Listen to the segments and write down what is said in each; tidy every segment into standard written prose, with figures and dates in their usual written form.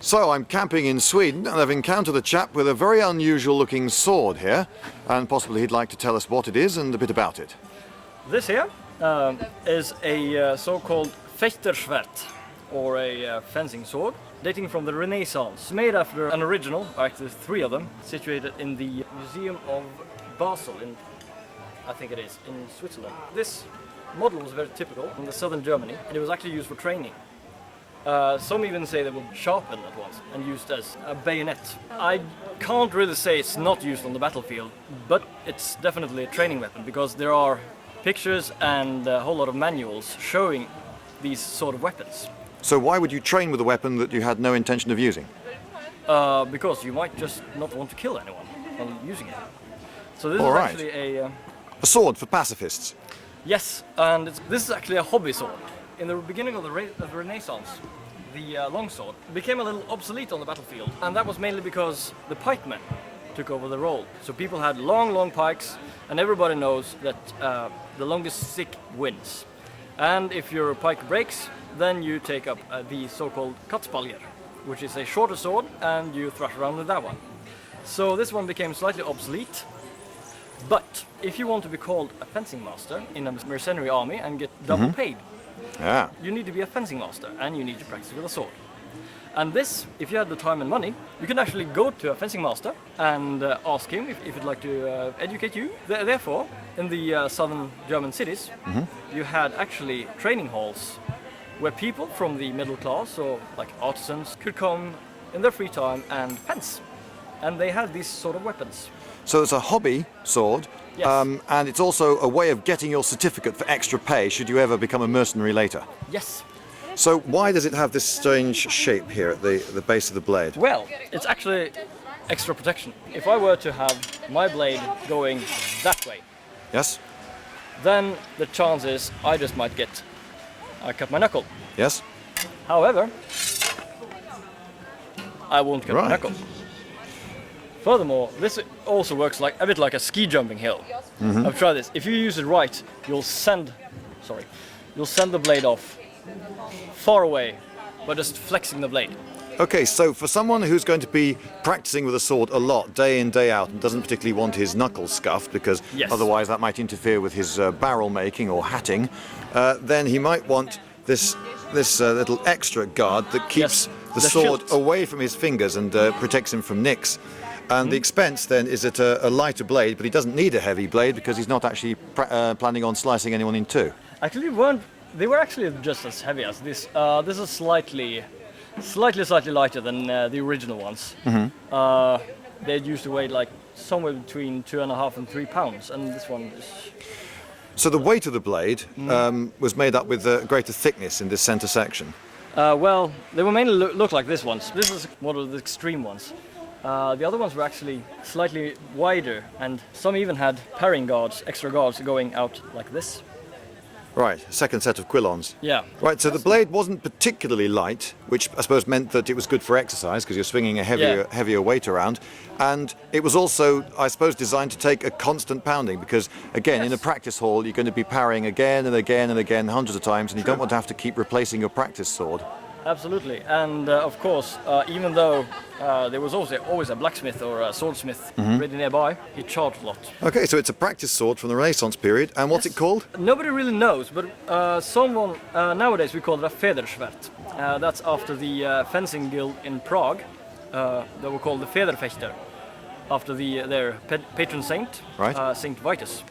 So I'm camping in Sweden and I've encountered a chap with a very unusual looking sword here, and possibly he'd like to tell us what it is and a bit about it. This here is a so-called Federschwerter, or a fencing sword, dating from the Renaissance, made after an original, actually 3 of them, situated in the Museum of Basel I think it is, in Switzerland. This model was very typical in the southern Germany, and it was actually used for training. Some even say they were sharpened at once and used as a bayonet. I can't really say it's not used on the battlefield, but it's definitely a training weapon because there are pictures and a whole lot of manuals showing these sort of weapons. So why would you train with a weapon that you had no intention of using? Because you might just not want to kill anyone while using it. So this All is right. actually A sword for pacifists. Yes, and this is actually a hobby sword. In the beginning of the Renaissance, the longsword became a little obsolete on the battlefield, and that was mainly because the pikemen took over the role. So people had long pikes, and everybody knows that the longest stick wins. And if your pike breaks, then you take up the so-called katspaljer, which is a shorter sword, and you thrash around with that one. So this one became slightly obsolete. But if you want to be called a fencing master in a mercenary army and get double paid, you need to be a fencing master and you need to practice with a sword. And this, if you had the time and money, you can actually go to a fencing master and ask him if he'd like to educate you. Therefore, in the southern German cities, you had actually training halls where people from the middle class, or like artisans, could come in their free time and fence. And they had these sort of weapons. So it's a hobby sword, Yes. and it's also a way of getting your certificate for extra pay should you ever become a mercenary later. Yes. So why does it have this strange shape here at the base of the blade? Well, it's actually extra protection. If I were to have my blade going that way, Yes? then the chance is I just might cut my knuckle. Yes? However, I won't cut my Right. knuckle. Furthermore, this also works a bit like a ski jumping hill. I've tried this. If you use it right, you'll send the blade off far away by just flexing the blade. Okay, so for someone who's going to be practicing with a sword a lot, day in, day out, and doesn't particularly want his knuckles scuffed, because Yes. otherwise that might interfere with his barrel making or hatting, then he might want this little extra guard that keeps Yes, the the sword hilt. away from his fingers and protects him from nicks. And the expense then is at a lighter blade, but he doesn't need a heavy blade because he's not actually planning on slicing anyone in two. Actually, they were actually just as heavy as this. This is slightly lighter than the original ones. They used to weigh somewhere between 2.5 and 3 pounds, and this one is. So the weight of the blade was made up with greater thickness in this center section. Well, they were mainly look like this ones. This is one of the extreme ones. The other ones were actually slightly wider, and some even had parrying guards, extra guards going out like this. Right, second set of quillons. Yeah. Right, so the blade wasn't particularly light, which I suppose meant that it was good for exercise because you're swinging a heavier weight around. And it was also, I suppose, designed to take a constant pounding because, again, in a practice hall, you're going to be parrying again and again and again hundreds of times, and you don't want to have to keep replacing your practice sword. Absolutely, and of course, even though there was always a blacksmith or a swordsmith ready nearby, he charged a lot. Okay, so it's a practice sword from the Renaissance period, and what's it called? Nobody really knows, but someone nowadays we call it a Federschwerter. That's after the fencing guild in Prague. They were called the Federschwerter, after their patron saint, Right. Saint Vitus,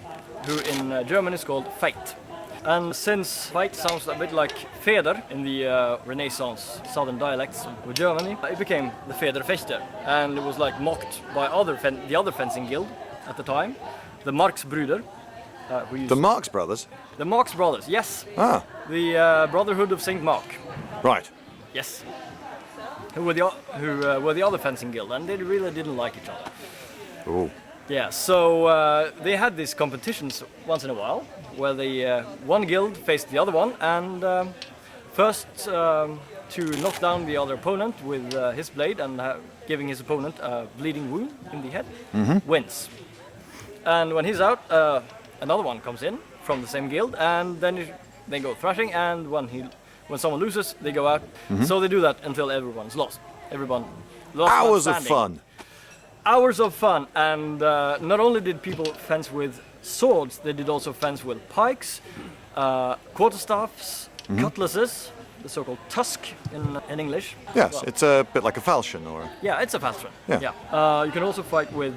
who in German is called Fate. And since Fate sounds a bit like Feder in the Renaissance southern dialects of Germany, it became the Federschwerter, and it was mocked by the other fencing guild at the time, the Marksbrüder. The Marx Brothers? The Marx Brothers, yes. Ah, The Brotherhood of Saint Mark, right. yes. Who were the other fencing guild, and they really didn't like each other. Oh. Yeah, so they had these competitions once in a while, where one guild faced the other one, and first to knock down the other opponent with his blade and giving his opponent a bleeding wound in the head, wins. And when he's out, another one comes in from the same guild, and then they go thrashing, and when someone loses, they go out. So they do that until everyone's lost. everyone lost Hours of understanding. fun. Hours of fun, and not only did people fence with swords, they did also fence with pikes, quarterstaffs, cutlasses, the so-called tusk in English. Yes, Well, it's a bit like a falchion, or yeah, it's a falchion. Yeah. You can also fight with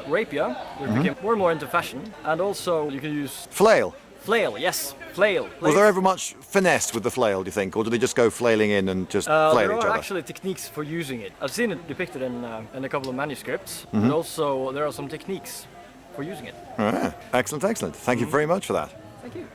rapier, which became more and more into fashion, and also you can use flail. flail. Yes, flail. Was there ever much finesse with the flail, do you think, or did they just go flailing in and just flail There each are other? actually techniques for using it. I've seen it depicted in a couple of manuscripts, but also there are some techniques for using it. Ah, excellent, excellent. Thank you very much for that. Thank you.